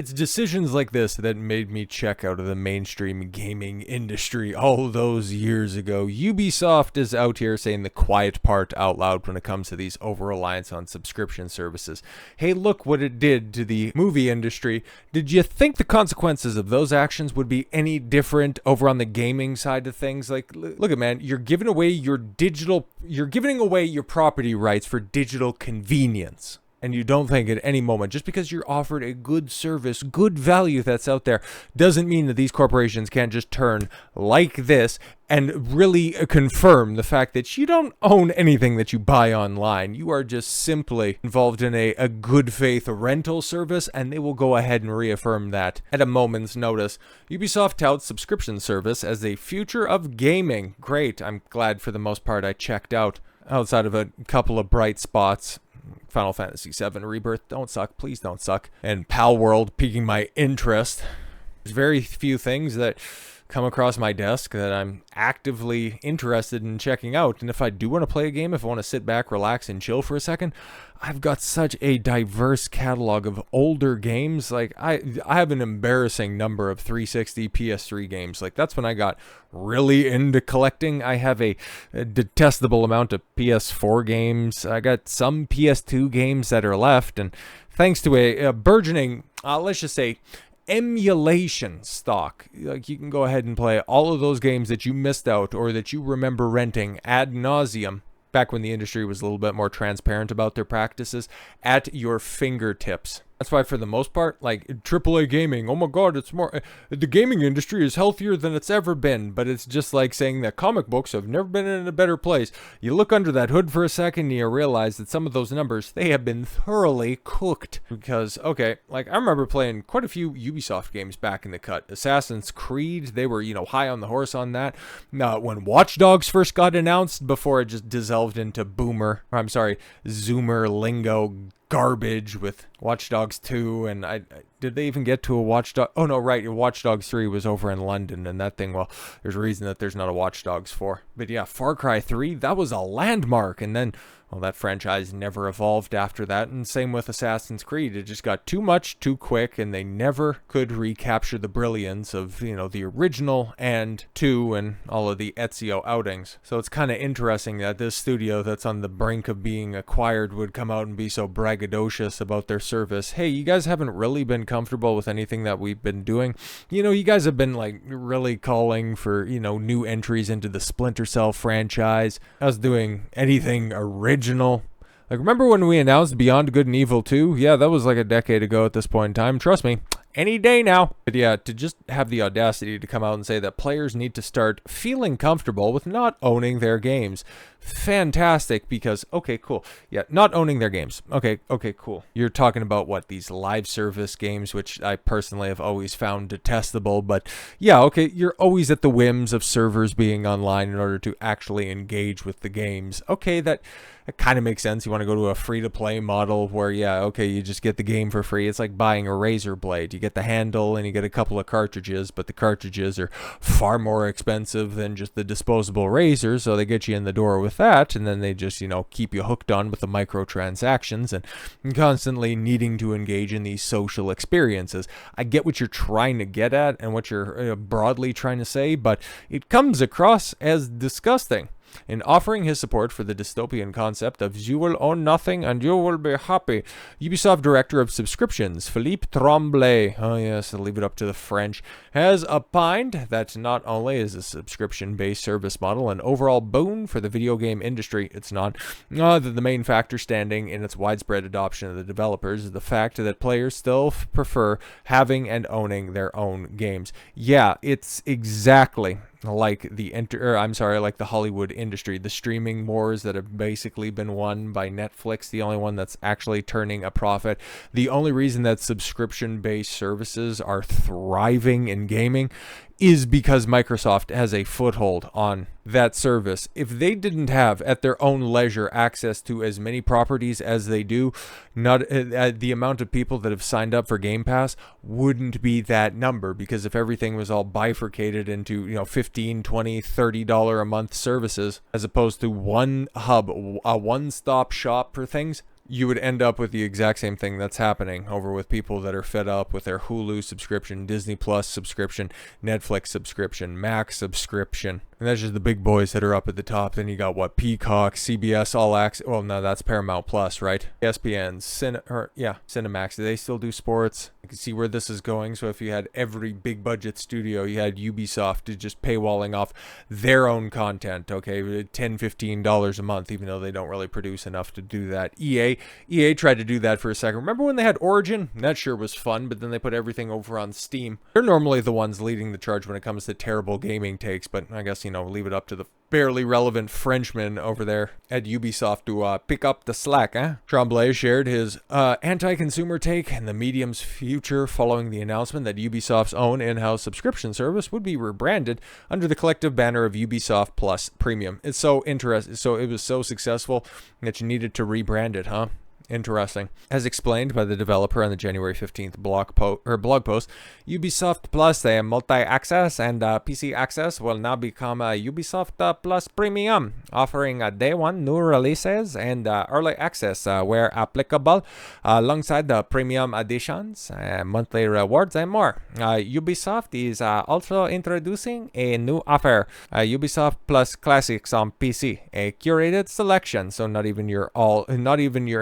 It's decisions like this that made me check out of the mainstream gaming industry all those years ago. Ubisoft is out here saying the quiet part out loud when it comes to these over-reliance on subscription services. Hey, look what it did to the movie industry. Did you think the consequences of those actions would be any different over on the gaming side of things? Like, look at man, you're giving away your property rights for digital convenience. And you don't think at any moment, just because you're offered a good service, good value that's out there, doesn't mean that these corporations can't just turn like this and really confirm the fact that you don't own anything that you buy online. You are just simply involved in a good faith rental service, and they will go ahead and reaffirm that at a moment's notice. Ubisoft touts subscription service as a future of gaming. Great. I'm glad for the most part I checked out, outside of a couple of bright spots. Final Fantasy VII Rebirth, don't suck, please don't suck. And Pal World piquing my interest. There's very few things that come across my desk that I'm actively interested in checking out. And if I do want to play a game, if I want to sit back, relax, and chill for a second, I've got such a diverse catalog of older games. Like, I have an embarrassing number of 360 PS3 games. Like, that's when I got really into collecting. I have a detestable amount of PS4 games. I got some PS2 games that are left. And thanks to a burgeoning, let's just say, emulation stock, like, you can go ahead and play all of those games that you missed out or that you remember renting ad nauseum back when the industry was a little bit more transparent about their practices, at your fingertips. That's why, for the most part, like, AAA gaming, oh my god, it's more, the gaming industry is healthier than it's ever been. But it's just like saying that comic books have never been in a better place. You look under that hood for a second and you realize that some of those numbers, they have been thoroughly cooked. Because, okay, like, I remember playing quite a few Ubisoft games back in the cut. Assassin's Creed, they were, high on the horse on that. When Watch Dogs first got announced, before it just dissolved into Zoomer lingo garbage with Watch Dogs 2, and did they even get to a Watch Dogs? Oh no, right, Watch Dogs 3 was over in London, and that thing, well, there's a reason that there's not a Watch Dogs 4. But yeah, Far Cry 3, that was a landmark, and then, well, that franchise never evolved after that, and same with Assassin's Creed. It just got too much, too quick, and they never could recapture the brilliance of, the original and 2 and all of the Ezio outings. So it's kind of interesting that this studio that's on the brink of being acquired would come out and be so braggadocious about their service. Hey, you guys haven't really been comfortable with anything that we've been doing. You guys have been, like, really calling for, new entries into the Splinter Cell franchise. Us doing anything original. Like, remember when we announced Beyond Good and Evil 2? Yeah, that was like a decade ago at this point in time. Trust me, any day now. But yeah, to just have the audacity to come out and say that players need to start feeling comfortable with not owning their games. Fantastic, because, okay, cool. Yeah, not owning their games. Okay, cool. You're talking about what, these live service games, which I personally have always found detestable. But yeah, okay, you're always at the whims of servers being online in order to actually engage with the games. Okay, that kind of makes sense. You want to go to a free-to-play model where, yeah, okay, you just get the game for free. It's like buying a razor blade. You get the handle and you get a couple of cartridges, but the cartridges are far more expensive than just the disposable razors, so they get you in the door with that, and then they just, keep you hooked on with the microtransactions and constantly needing to engage in these social experiences. I get what you're trying to get at and what you're broadly trying to say, but it comes across as disgusting. In offering his support for the dystopian concept of you will own nothing and you will be happy, Ubisoft Director of Subscriptions, Philippe Tremblay, oh yes, I'll leave it up to the French, has opined that not only is a subscription-based service model an overall boon for the video game industry, it's not, that the main factor standing in its widespread adoption of the developers is the fact that players still prefer having and owning their own games. Yeah, it's exactly like like the Hollywood industry, the streaming wars that have basically been won by Netflix, the only one that's actually turning a profit. The only reason that subscription-based services are thriving in gaming is because Microsoft has a foothold on that service. If they didn't have at their own leisure access to as many properties as they do, not the amount of people that have signed up for Game Pass wouldn't be that number, because if everything was all bifurcated into $15, $20, $30 a month services as opposed to one hub, a one-stop shop for things, you would end up with the exact same thing that's happening over with people that are fed up with their Hulu subscription, Disney Plus subscription, Netflix subscription, Max subscription. And that's just the big boys that are up at the top. Then you got what? Peacock, CBS, All Access. Well, no, that's Paramount Plus, right? ESPN, Cinemax. Do they still do sports? You can see where this is going. So if you had every big budget studio, you had Ubisoft to just paywalling off their own content, okay? $10, $15 a month, even though they don't really produce enough to do that. EA tried to do that for a second. Remember when they had Origin? That sure was fun, but then they put everything over on Steam. They're normally the ones leading the charge when it comes to terrible gaming takes, but I guess, leave it up to the barely relevant Frenchman over there at Ubisoft to pick up the slack, eh? Tremblay shared his anti-consumer take and the medium's future following the announcement that Ubisoft's own in-house subscription service would be rebranded under the collective banner of Ubisoft Plus Premium. It's so interesting. So it was so successful that you needed to rebrand it, huh? Interesting. As explained by the developer on the January 15th blog post, Ubisoft Plus, multi-access and PC access will now become Ubisoft Plus Premium, offering day one new releases and early access where applicable, alongside the premium editions, monthly rewards, and more. Ubisoft is also introducing a new offer, Ubisoft Plus Classics on PC, a curated selection, so not even your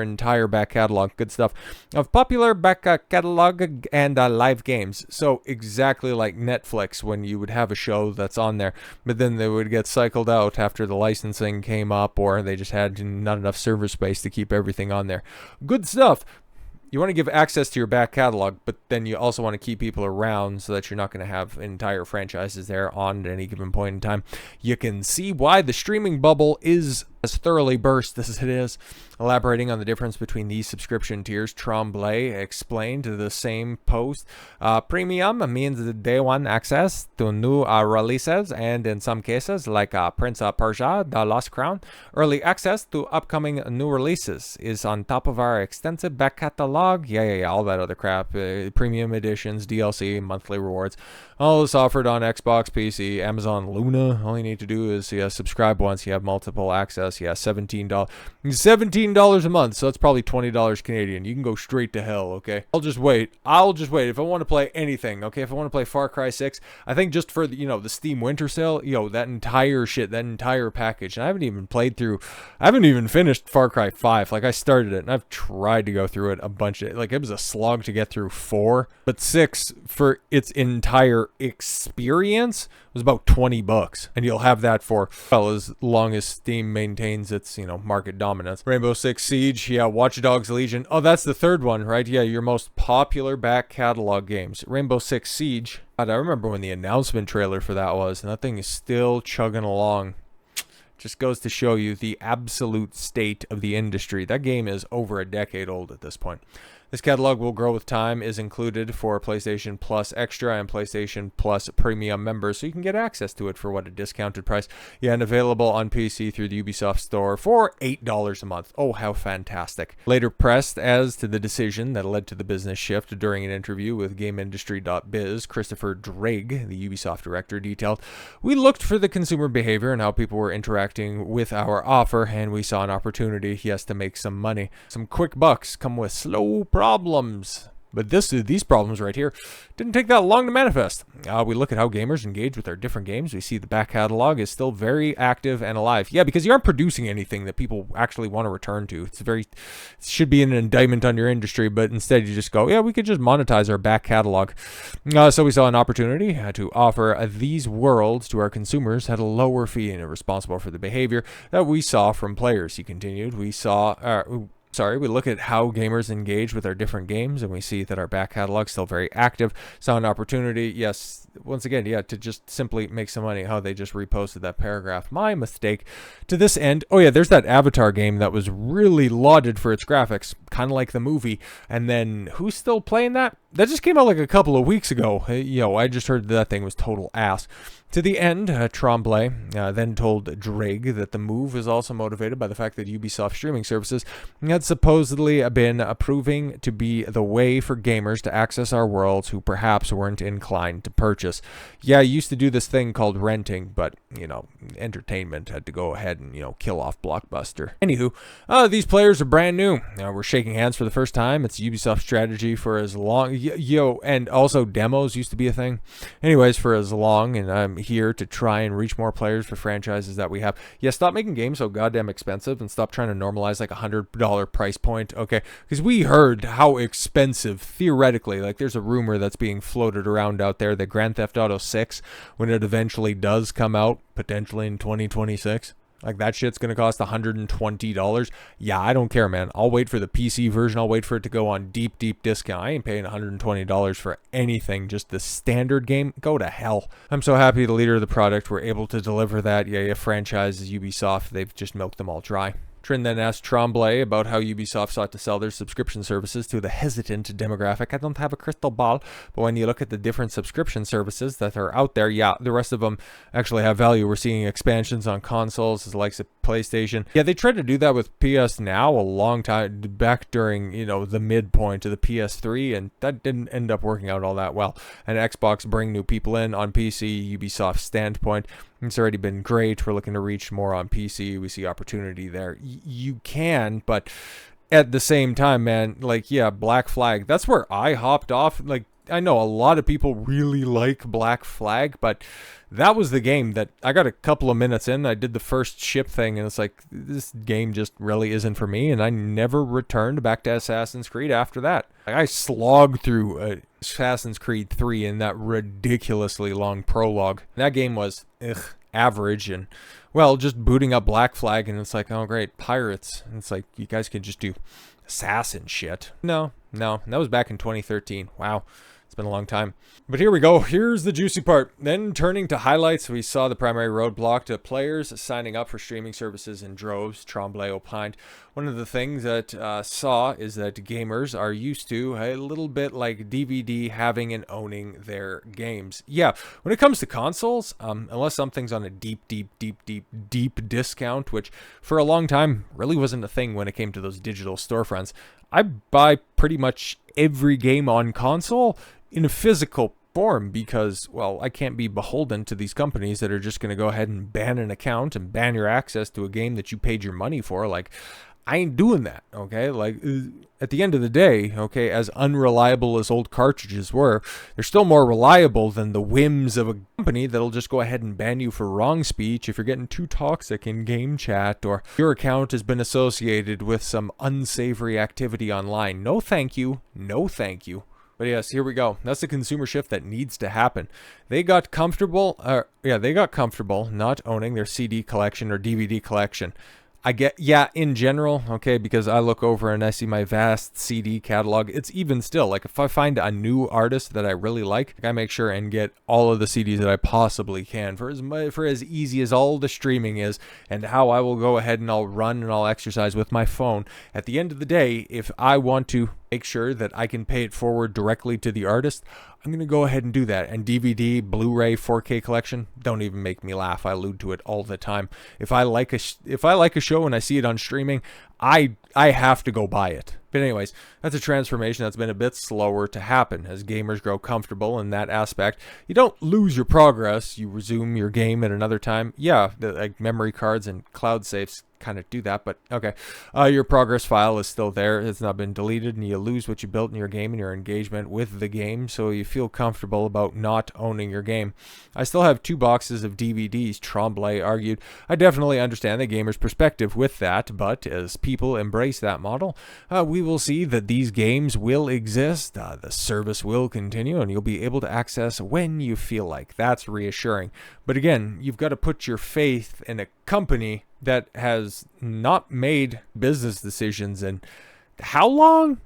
entire back catalog, good stuff, of popular back catalog and live games. So exactly like Netflix, when you would have a show that's on there, but then they would get cycled out after the licensing came up, or they just had not enough server space to keep everything on there. Good stuff. You want to give access to your back catalog, but then you also want to keep people around so that you're not going to have entire franchises there on at any given point in time. You can see why the streaming bubble is as thoroughly burst as it is. Elaborating on the difference between these subscription tiers, Tremblay explained to the same post. Premium means the day one access to new releases, and in some cases, like Prince of Persia, The Lost Crown, early access to upcoming new releases is on top of our extensive back catalog. Yeah, all that other crap. Premium editions, DLC, monthly rewards. All this offered on Xbox, PC, Amazon Luna. All you need to do is subscribe once. You have multiple access. Yeah, $17 a month, so that's probably $20 Canadian. You can go straight to hell, okay? I'll just wait. If I want to play anything, okay? If I want to play Far Cry 6, I think just for the Steam Winter Sale, that entire package. And I haven't even finished Far Cry 5. Like, I started it, and I've tried to go through it a bunch of, it was a slog to get through 4, but 6, for its entire experience, was about $20, and you'll have that for, well, as long as Steam maintains its market dominance. Rainbow Six Siege, yeah, Watch Dogs Legion. Oh, that's the third one, right? Yeah, your most popular back catalog games. Rainbow Six Siege. God, I remember when the announcement trailer for that was, and that thing is still chugging along. Just goes to show you the absolute state of the industry. That game is over a decade old at this point. This catalog will grow with time, is included for PlayStation Plus Extra and PlayStation Plus Premium members, so you can get access to it for a discounted price. Yeah, and available on PC through the Ubisoft Store for $8 a month. Oh, how fantastic. Later pressed as to the decision that led to the business shift during an interview with GameIndustry.biz, Christopher Drake, the Ubisoft director, detailed, "We looked for the consumer behavior and how people were interacting with our offer, and we saw an opportunity, yes, to make some money. Some quick bucks come with slow problems." But these problems right here didn't take that long to manifest. We look at how gamers engage with their different games. We see the back catalog is still very active and alive. Yeah, because you aren't producing anything that people actually want to return to. It should be an indictment on your industry, but instead you just go, yeah, we could just monetize our back catalog. So we saw an opportunity to offer these worlds to our consumers at a lower fee, and are responsible for the behavior that we saw from players. He continued, we look at how gamers engage with our different games, and we see that our back catalog is still very active. Saw an opportunity, yes, once again, yeah, to just simply make some money. How they just reposted that paragraph. My mistake. To this end, oh yeah, there's that Avatar game that was really lauded for its graphics, kind of like the movie. And then, who's still playing that? That just came out like a couple of weeks ago. I just heard that thing was total ass. To the end, Tremblay then told Drake that the move is also motivated by the fact that Ubisoft streaming services had supposedly been proving to be the way for gamers to access our worlds who perhaps weren't inclined to purchase. Yeah, I used to do this thing called renting, but, entertainment had to go ahead and, kill off Blockbuster. Anywho, these players are brand new. We're shaking hands for the first time. It's Ubisoft strategy for as long, and also demos used to be a thing. Anyways, for as long, and I'm here to try and reach more players for franchises that we have. Yeah, stop making games so goddamn expensive and stop trying to normalize like $100 price point, okay? Because we heard how expensive, theoretically, like there's a rumor that's being floated around out there that Grand Theft Auto 6, when it eventually does come out, potentially in 2026, like that shit's going to cost $120. Yeah, I don't care, man. I'll wait for the PC version. I'll wait for it to go on deep discount. I ain't paying $120 for anything. Just the standard game. Go to hell. I'm so happy the leader of the product were able to deliver that. Yeah, franchises, Ubisoft, they've just milked them all dry. Trin then asked Tremblay about how Ubisoft sought to sell their subscription services to the hesitant demographic. I don't have a crystal ball, but when you look at the different subscription services that are out there, yeah, the rest of them actually have value. We're seeing expansions on consoles, as likes of PlayStation. Yeah, they tried to do that with PS Now a long time back during, the midpoint of the PS3, and that didn't end up working out all that well. And Xbox bring new people in on PC, Ubisoft's standpoint. It's already been great. We're looking to reach more on PC. We see opportunity there. You can, but at the same time, man, Black Flag, that's where I hopped off. I know a lot of people really like Black Flag, but that was the game that I got a couple of minutes in. I did the first ship thing, and it's like, this game just really isn't for me, and I never returned back to Assassin's Creed after that. I slogged through Assassin's Creed 3 in that ridiculously long prologue. That game was average, and just booting up Black Flag, and it's like, oh great, pirates. And it's like, you guys can just do assassin shit. No, that was back in 2013. Wow. It's been a long time. But here we go. Here's the juicy part. Then turning to highlights, we saw the primary roadblock to players signing up for streaming services in droves. Tremblay opined. One of the things that saw is that gamers are used to a little bit like DVD having and owning their games. Yeah, when it comes to consoles, unless something's on a deep discount, which for a long time really wasn't a thing when it came to those digital storefronts, I buy pretty much every game on console in a physical form because, I can't be beholden to these companies that are just going to go ahead and ban an account and ban your access to a game that you paid your money for. I ain't doing that, okay? At the end of the day, okay, as unreliable as old cartridges were, they're still more reliable than the whims of a company that'll just go ahead and ban you for wrong speech if you're getting too toxic in game chat or your account has been associated with some unsavory activity online. No thank you. No thank you. But yes, here we go. That's the consumer shift that needs to happen. They got comfortable not owning their CD collection or DVD collection. In general, okay, because I look over and I see my vast CD catalog. It's even still, if I find a new artist that I really like, I make sure and get all of the CDs that I possibly can for as easy as all the streaming is and how I will go ahead and I'll run and I'll exercise with my phone. At the end of the day, if I want to make sure that I can pay it forward directly to the artist, I'm going to go ahead and do that. And DVD, Blu-ray, 4K collection, don't even make me laugh. I allude to it all the time. If I like a show and I see it on streaming, I have to go buy it. But anyways, that's a transformation that's been a bit slower to happen as gamers grow comfortable in that aspect. You don't lose your progress. You resume your game at another time. Yeah, memory cards and cloud safes kind of do that, but okay. Your progress file is still there. It's not been deleted, and you lose what you built in your game and your engagement with the game, so you feel comfortable about not owning your game. I still have 2 boxes of DVDs, Tremblay argued. I definitely understand the gamer's perspective with that, but as people embrace that model, we will see that these games will exist, the service will continue, and you'll be able to access when you feel like. That's reassuring. But again, you've got to put your faith in a company that has not made business decisions in how long?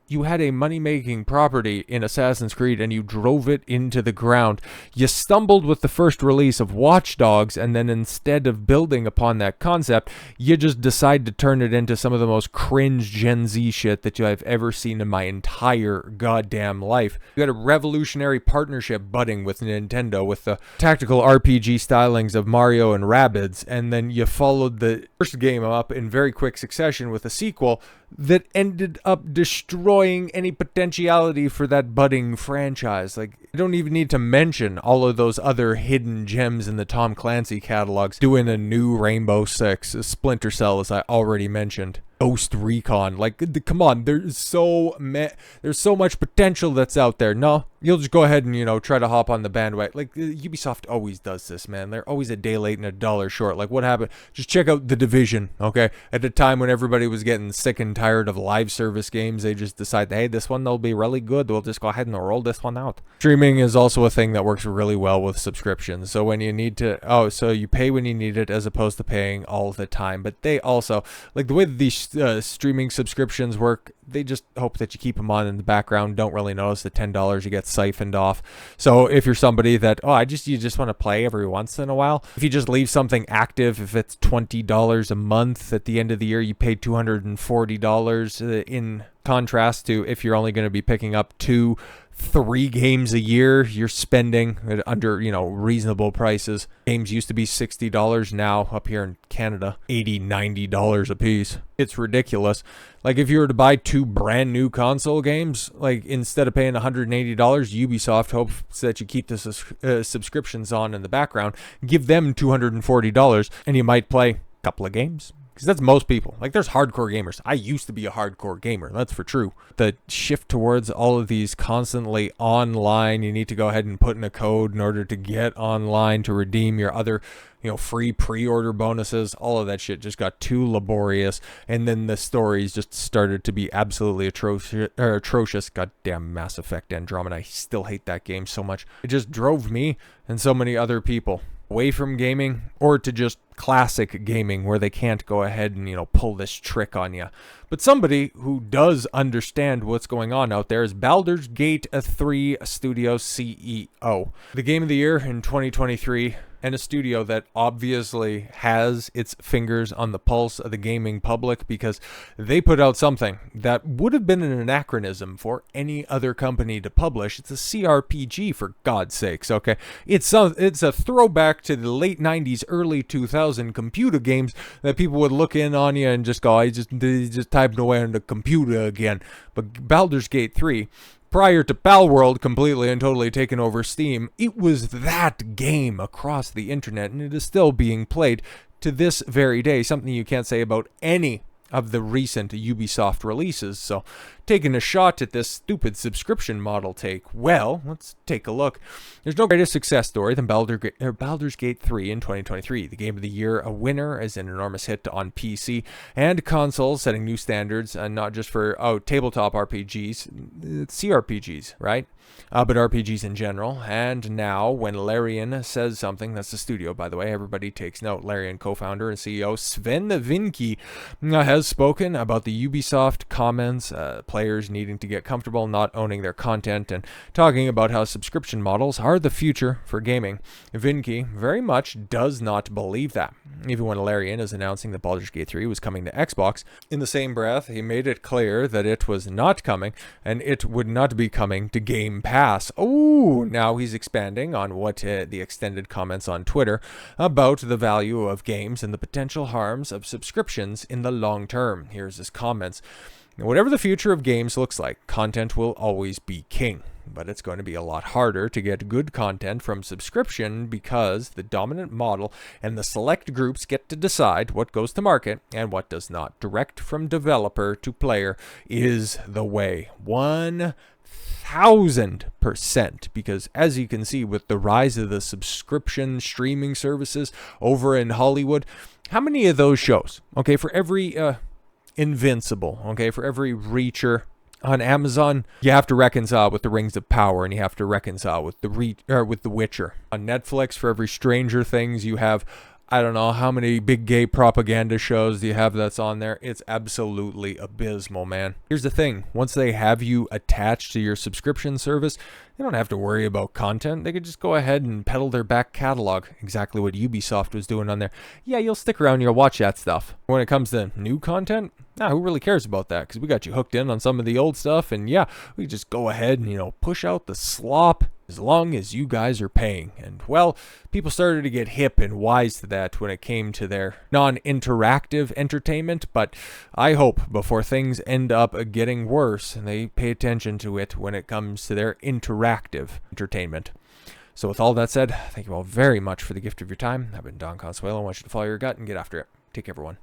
You had a money-making property in Assassin's Creed and you drove it into the ground. You stumbled with the first release of Watch Dogs, and then instead of building upon that concept, you just decide to turn it into some of the most cringe Gen Z shit that I've ever seen in my entire goddamn life. You had a revolutionary partnership budding with Nintendo with the tactical RPG stylings of Mario and Rabbids, and then you followed the first game up in very quick succession with a sequel that ended up destroying any potentiality for that budding franchise. Like, I don't even need to mention all of those other hidden gems in the Tom Clancy catalogs. Doing a new Rainbow Six, Splinter Cell, as I already mentioned. Ghost Recon, like, come on, there's so much potential that's out there. No, you'll just go ahead and, try to hop on the bandwagon. Like, Ubisoft always does this, man. They're always a day late and a dollar short. Like, what happened? Just check out The Division, okay? At the time when everybody was getting sick and tired of live service games, they just decided, hey, this one will be really good. We'll just go ahead and roll this one out. Streaming is also a thing that works really well with subscriptions. So when you need to, so you pay when you need it as opposed to paying all the time. But they also, like, the way that these streaming subscriptions work, they just hope that you keep them on in the background. Don't really notice the $10 you get siphoned off. So if you're somebody that, you just want to play every once in a while, if you just leave something active, if it's $20 a month, at the end of the year you pay $240, in contrast to if you're only going to be picking up 2-3 games a year, you're spending under, reasonable prices. Games used to be $60, now up here in Canada, $80-$90 a piece. It's ridiculous. Like, if you were to buy 2 brand new console games, like, instead of paying $180, Ubisoft hopes that you keep the subscriptions on in the background, give them $240, and you might play a couple of games. Because that's most people. Like, there's hardcore gamers. I used to be a hardcore gamer. That's for true. The shift towards all of these constantly online, you need to go ahead and put in a code in order to get online to redeem your other, free pre-order bonuses. All of that shit just got too laborious. And then the stories just started to be absolutely atrocious. Goddamn Mass Effect Andromeda. I still hate that game so much. It just drove me and so many other people away from gaming, or to just classic gaming where they can't go ahead and, pull this trick on you. But somebody who does understand what's going on out there is Baldur's Gate 3 Studio CEO. The game of the year in 2023, and a studio that obviously has its fingers on the pulse of the gaming public, because they put out something that would have been an anachronism for any other company to publish. It's a CRPG, for God's sakes, okay? It's a throwback to the late 90s, early 2000 computer games that people would look in on you and just go, I just typed away on the computer again. But Baldur's Gate 3, prior to Palworld completely and totally taking over Steam, it was that game across the internet, and it is still being played to this very day, something you can't say about any of the recent Ubisoft releases. So, taking a shot at this stupid subscription model take, well, let's take a look. There's no greater success story than Baldur's Gate 3 in 2023. The game of the year, a winner, as an enormous hit on PC and consoles, setting new standards, and not just for tabletop RPGs, CRPGs, right? But RPGs in general. And now, when Larian says something, that's the studio, by the way, everybody takes note. Larian co-founder and CEO Sven Vinke has spoken about the Ubisoft comments, players needing to get comfortable not owning their content, and talking about how subscription models are the future for gaming. Vinke very much does not believe that. Even when Larian is announcing that Baldur's Gate 3 was coming to Xbox, in the same breath, he made it clear that it was not coming, and it would not be coming to Game Pass. Oh, now he's expanding on what the extended comments on Twitter about the value of games and the potential harms of subscriptions in the long term. Here's his comments. Whatever the future of games looks like, content will always be king. But it's going to be a lot harder to get good content from subscription because the dominant model and the select groups get to decide what goes to market and what does not. Direct from developer to player is the way. 1000%, because as you can see with the rise of the subscription streaming services over in Hollywood, how many of those shows, okay, for every Invincible, okay, for every Reacher on Amazon, you have to reconcile with the Rings of Power, and you have to reconcile with with The Witcher. On Netflix, for every Stranger Things, you have I don't know how many big gay propaganda shows do you have that's on there. It's absolutely abysmal, man. Here's the thing. Once they have you attached to your subscription service, they don't have to worry about content. They could just go ahead and peddle their back catalog. Exactly what Ubisoft was doing on there. Yeah, you'll stick around, you'll watch that stuff. When it comes to new content, who really cares about that? Because we got you hooked in on some of the old stuff, and yeah, we just go ahead and, push out the slop as long as you guys are paying. And, well, people started to get hip and wise to that when it came to their non-interactive entertainment, but I hope before things end up getting worse, and they pay attention to it when it comes to their interactive entertainment. So with all that said, thank you all very much for the gift of your time. I've been Don Consuelo. I want you to follow your gut and get after it. Take care, everyone.